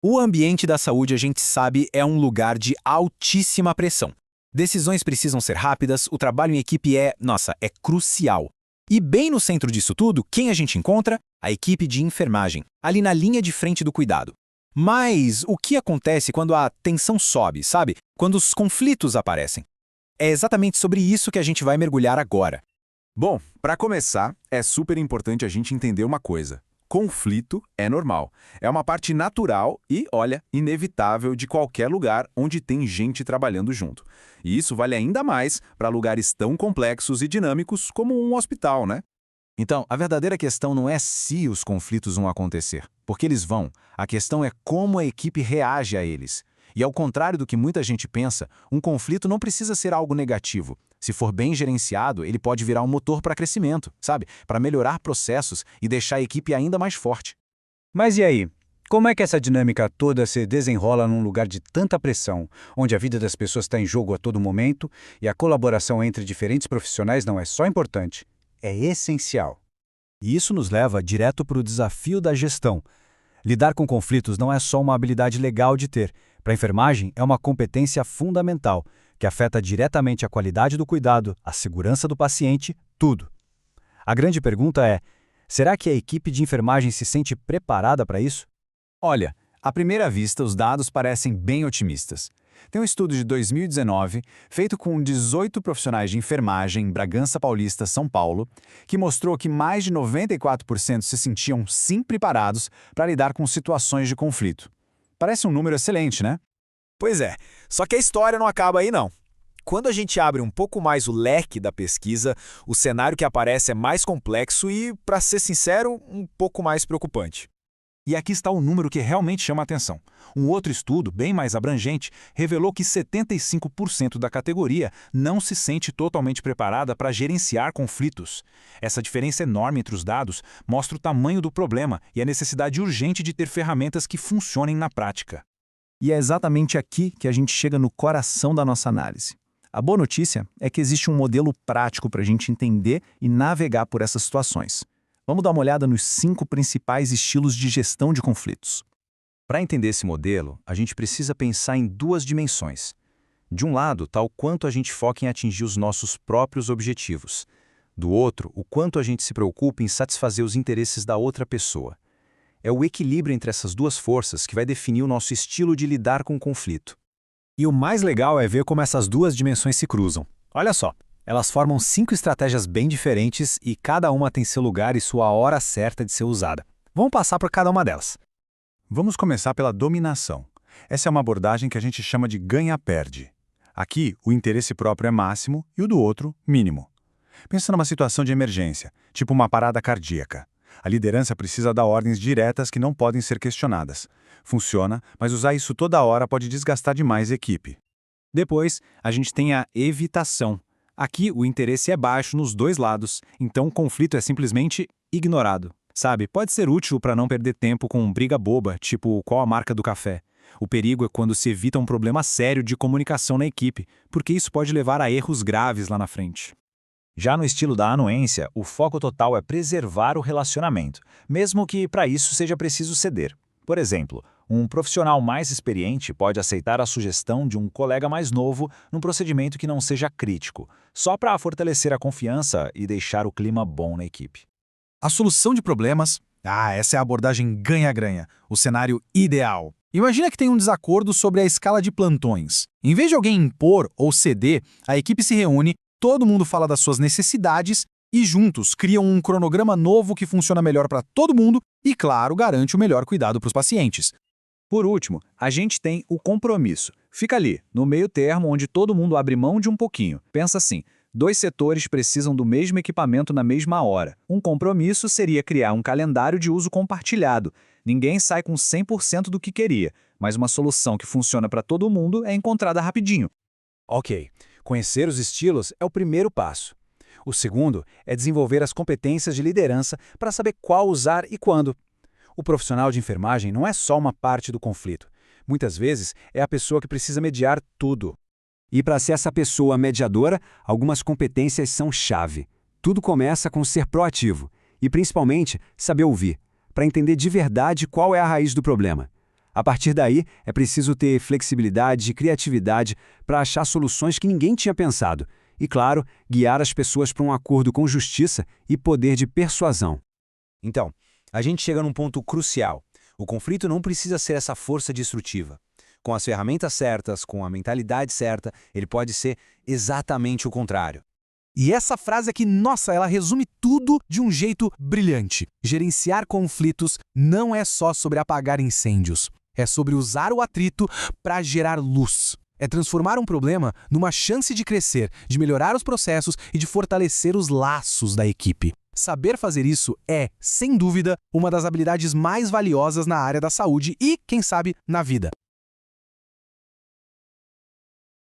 O ambiente da saúde, a gente sabe, é um lugar de altíssima pressão. Decisões precisam ser rápidas, o trabalho em equipe é crucial. E bem no centro disso tudo, quem a gente encontra? A equipe de enfermagem, ali na linha de frente do cuidado. Mas o que acontece quando a tensão sobe, sabe? Quando os conflitos aparecem? É exatamente sobre isso que a gente vai mergulhar agora. Bom, para começar, é super importante a gente entender uma coisa. Conflito é normal. É uma parte natural e, olha, inevitável de qualquer lugar onde tem gente trabalhando junto. E isso vale ainda mais para lugares tão complexos e dinâmicos como um hospital, né? Então, a verdadeira questão não é se os conflitos vão acontecer, porque eles vão. A questão é como a equipe reage a eles. E ao contrário do que muita gente pensa, um conflito não precisa ser algo negativo. Se for bem gerenciado, ele pode virar um motor para crescimento, sabe? Para melhorar processos e deixar a equipe ainda mais forte. Mas e aí? Como é que essa dinâmica toda se desenrola num lugar de tanta pressão, onde a vida das pessoas está em jogo a todo momento e a colaboração entre diferentes profissionais não é só importante, é essencial? E isso nos leva direto para o desafio da gestão. Lidar com conflitos não é só uma habilidade legal de ter. Para a enfermagem, é uma competência fundamental, que afeta diretamente a qualidade do cuidado, a segurança do paciente, tudo. A grande pergunta é, será que a equipe de enfermagem se sente preparada para isso? Olha, à primeira vista, os dados parecem bem otimistas. Tem um estudo de 2019, feito com 18 profissionais de enfermagem em Bragança Paulista, São Paulo, que mostrou que mais de 94% se sentiam sim preparados para lidar com situações de conflito. Parece um número excelente, né? Pois é, só que a história não acaba aí não. Quando a gente abre um pouco mais o leque da pesquisa, o cenário que aparece é mais complexo e, para ser sincero, um pouco mais preocupante. E aqui está o número que realmente chama a atenção. Um outro estudo, bem mais abrangente, revelou que 75% da categoria não se sente totalmente preparada para gerenciar conflitos. Essa diferença enorme entre os dados mostra o tamanho do problema e a necessidade urgente de ter ferramentas que funcionem na prática. E é exatamente aqui que a gente chega no coração da nossa análise. A boa notícia é que existe um modelo prático para a gente entender e navegar por essas situações. Vamos dar uma olhada nos 5 principais estilos de gestão de conflitos. Para entender esse modelo, a gente precisa pensar em 2 dimensões. De um lado, está o quanto a gente foca em atingir os nossos próprios objetivos. Do outro, o quanto a gente se preocupa em satisfazer os interesses da outra pessoa. É o equilíbrio entre essas 2 forças que vai definir o nosso estilo de lidar com o conflito. E o mais legal é ver como essas 2 dimensões se cruzam. Olha só. Elas formam 5 estratégias bem diferentes e cada uma tem seu lugar e sua hora certa de ser usada. Vamos passar por cada uma delas. Vamos começar pela dominação. Essa é uma abordagem que a gente chama de ganha-perde. Aqui, o interesse próprio é máximo e o do outro, mínimo. Pensa numa situação de emergência, tipo uma parada cardíaca. A liderança precisa dar ordens diretas que não podem ser questionadas. Funciona, mas usar isso toda hora pode desgastar demais a equipe. Depois, a gente tem a evitação. Aqui, o interesse é baixo nos 2 lados, então o conflito é simplesmente ignorado. Sabe, pode ser útil para não perder tempo com briga boba, tipo qual a marca do café. O perigo é quando se evita um problema sério de comunicação na equipe, porque isso pode levar a erros graves lá na frente. Já no estilo da anuência, o foco total é preservar o relacionamento, mesmo que para isso seja preciso ceder. Por exemplo, um profissional mais experiente pode aceitar a sugestão de um colega mais novo num procedimento que não seja crítico, só para fortalecer a confiança e deixar o clima bom na equipe. A solução de problemas? Essa é a abordagem ganha-ganha, o cenário ideal. Imagina que tem um desacordo sobre a escala de plantões. Em vez de alguém impor ou ceder, a equipe se reúne, todo mundo fala das suas necessidades e juntos criam um cronograma novo que funciona melhor para todo mundo e, claro, garante o melhor cuidado para os pacientes. Por último, a gente tem o compromisso. Fica ali, no meio termo, onde todo mundo abre mão de um pouquinho. Pensa assim, 2 setores precisam do mesmo equipamento na mesma hora. Um compromisso seria criar um calendário de uso compartilhado. Ninguém sai com 100% do que queria, mas uma solução que funciona para todo mundo é encontrada rapidinho. Ok, conhecer os estilos é o primeiro passo. O segundo é desenvolver as competências de liderança para saber qual usar e quando. O profissional de enfermagem não é só uma parte do conflito. Muitas vezes é a pessoa que precisa mediar tudo. E para ser essa pessoa mediadora, algumas competências são chave. Tudo começa com ser proativo e, principalmente, saber ouvir, para entender de verdade qual é a raiz do problema. A partir daí, é preciso ter flexibilidade e criatividade para achar soluções que ninguém tinha pensado. E, claro, guiar as pessoas para um acordo com justiça e poder de persuasão. Então, a gente chega num ponto crucial. O conflito não precisa ser essa força destrutiva. Com as ferramentas certas, com a mentalidade certa, ele pode ser exatamente o contrário. E essa frase aqui, nossa, ela resume tudo de um jeito brilhante. Gerenciar conflitos não é só sobre apagar incêndios. É sobre usar o atrito para gerar luz. É transformar um problema numa chance de crescer, de melhorar os processos e de fortalecer os laços da equipe. Saber fazer isso é, sem dúvida, uma das habilidades mais valiosas na área da saúde e, quem sabe, na vida.